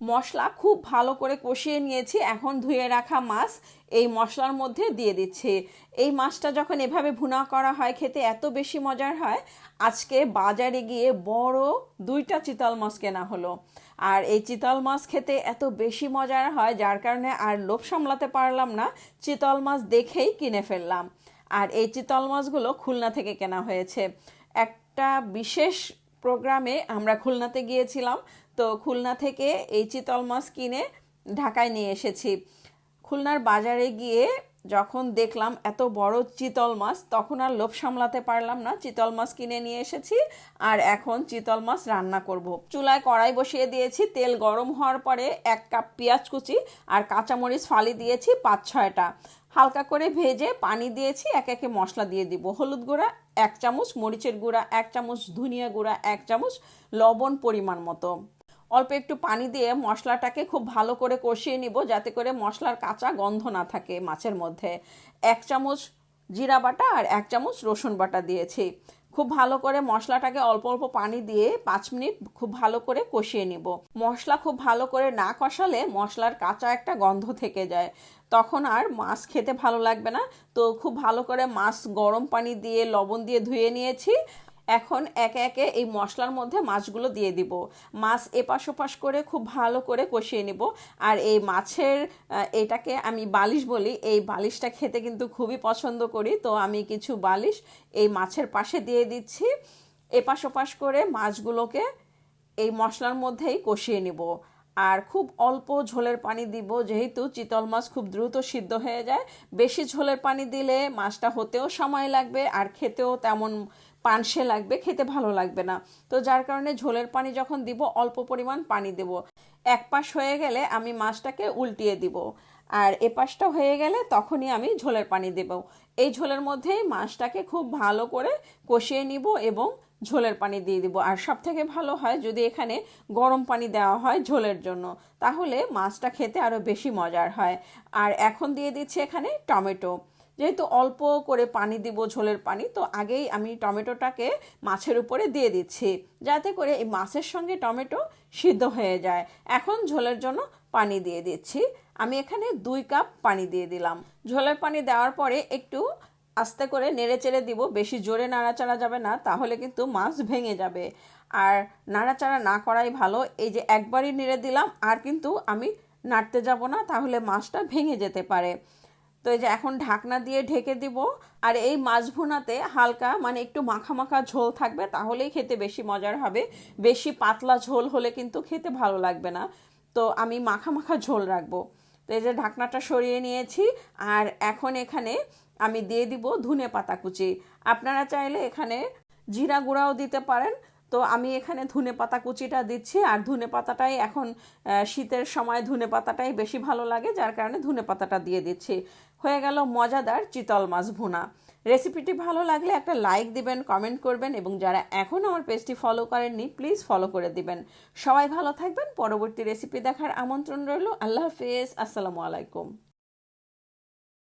মশলা খুব ভালো করে কষিয়ে নিয়েছি। এখন ধুয়ে রাখা মাছ এই মশলার মধ্যে দিয়ে দিচ্ছি। এই মাছটা যখন এভাবে ভুনা করা হয় খেতে এত বেশি মজার হয়। আজকে বাজারে গিয়ে বড় 2টা চিতল মাছ কেনা হলো। আর এই চিতল মাছ খেতে এত বেশি মজার হয় যার কারণে আর লোভ সামলাতে পারলাম না, চিতল মাছ দেখেই কিনে ফেললাম। আর এই চিতল মাছগুলো খুলনা থেকে কেনা হয়েছে। একটা বিশেষ প্রোগ্রামে আমরা খুলনাতে গিয়েছিলাম, তো খুলনা থেকে এই চিতল মাছ কিনে ঢাকায় নিয়ে এসেছি। খুলনার বাজারে গিয়ে যখন দেখলাম এত বড় চিতল মাছ, তখন আর লোভ সামলাতে পারলাম না, চিতল মাছ কিনে নিয়ে এসেছি। আর এখন চিতল মাছ রান্না করব। চুলায় কড়াই বসিয়ে দিয়েছি। তেল গরম হওয়ার পরে 1 কাপ পেঁয়াজ কুচি আর কাঁচামরিচ ফালি দিয়েছি 5-6টা। হালকা করে ভেজে পানি দিয়েছি। একে একে মশলা দিয়ে দিব। হলুদ গুঁড়া 1 চামচ, মরিচের গুঁড়া 1 চামচ, ধনিয়া গুঁড়া 1 চামচ, লবণ পরিমাণ মতো। অল্প একটু পানি দিয়ে মশলাটাকে খুব ভালো করে কষিয়ে নিব, যাতে করে মশলার কাঁচা গন্ধ না থাকে মাছের মধ্যে। 1 চামচ জিরা বাটা আর 1 চামচ রসুন বাটা দিয়েছি। খুব ভালো করে মশলাটাকে অল্প অল্প পানি দিয়ে 5 মিনিট খুব ভালো করে কষিয়ে নিব। মশলা খুব ভালো করে না কষালে মশলার কাঁচা একটা গন্ধ থেকে যায়, তখন আর মাছ খেতে ভালো লাগবে না। তো খুব ভালো করে মাছ গরম পানি দিয়ে লবণ দিয়ে ধুয়ে নিয়েছি। এখন একে একে এই মশলার মধ্যে মাছগুলো দিয়ে দিব। মাছ এপাশ ওপাশ করে খুব ভালো করে কষিয়ে নিব। আর এই মাছের এটাকে আমি বালিশ বলি, এই বালিশটা খেতে কিন্তু খুবই পছন্দ করি। তো আমি কিছু বালিশ এই মাছের পাশে দিয়ে দিচ্ছি। এপাশ ওপাশ করে মাছগুলোকে এই মশলার মধ্যেই কষিয়ে নিব। আর খুব অল্প ঝোলের পানি দিব, যেহেতু চিতল মাছ খুব দ্রুত সিদ্ধ হয়ে যায়। বেশি ঝোলের পানি দিলে মাছটা হতেও সময় লাগবে আর খেতেও তেমন পানসে লাগবে, খেতে ভালো লাগবে না। তো যার কারণে ঝোলের পানি যখন দিব অল্প পরিমাণ পানি দেব। এক পাশ হয়ে গেলে আমি মাছটাকে উল্টিয়ে দিব, আর এ পাশটা হয়ে গেলে তখনই আমি ঝোলের পানি দেব। এই ঝোলের মধ্যেই মাছটাকে খুব ভালো করে কষিয়ে নিব এবং ঝোলের পানি দিয়ে দিব। আর সব থেকে ভালো হয় যদি এখানে গরম পানি দেওয়া হয় ঝোলের জন্য, তাহলে মাছটা খেতে আরও বেশি মজার হয়। আর এখন দিয়ে দিচ্ছি এখানে টমেটো। যেহেতু অল্প করে পানি দিব ঝোলের পানি, তো আগেই আমি টমেটোটাকে মাছের উপরে দিয়ে দিচ্ছি, যাতে করে এই মাছের সঙ্গে টমেটো সিদ্ধ হয়ে যায়। এখন ঝোলের জন্য পানি দিয়ে দিচ্ছি। আমি এখানে 2 কাপ পানি দিয়ে দিলাম। ঝোলের পানি দেওয়ার পরে একটু আস্তে করে নেড়ে চেড়ে দিব, বেশি জোরে নাড়াচাড়া যাবে না, তাহলে কিন্তু মাছ ভেঙে যাবে। আর নাড়াচাড়া না করাই ভালো। এই যে একবারই নেড়ে দিলাম, আর কিন্তু আমি নাড়তে যাব না, তাহলে মাছটা ভেঙে যেতে পারে। তো এই যে এখন ঢাকনা দিয়ে ঢেকে দিব। আর এই মাছ ভুনাতে হালকা মানে একটু মাখা মাখা ঝোল থাকবে, তাহলেই খেতে বেশি মজার হবে। বেশি পাতলা ঝোল হলে কিন্তু খেতে ভালো লাগবে না। তো আমি মাখা মাখা ঝোল রাখবো। তো এই যে ঢাকনাটা সরিয়ে নিয়েছি। আর এখন এখানে আমি দিয়ে দিব ধনে পাতা কুচি। আপনারা চাইলে এখানে জিরা গুঁড়াও দিতে পারেন। তো আমি এখানে ধনে পাতা কুচিটা দিচ্ছি। আর ধনে পাতাটাই এখন শীতের সময় ধনে পাতাটাই বেশি ভালো লাগে, যার কারণে ধনে পাতাটা দিয়ে দিচ্ছি। হয়ে গেল মজাদার চিতল মাছ ভুনা। রেসিপিটি ভালো লাগলে একটা লাইক দিবেন, কমেন্ট করবেন, এবং যারা এখনও আমার পেজটি ফলো করেননি প্লিজ ফলো করে দিবেন। সবাই ভালো থাকবেন। পরবর্তী রেসিপি দেখার আমন্ত্রণ রইল। আল্লাহ হাফেজ। আসসালামু আলাইকুম।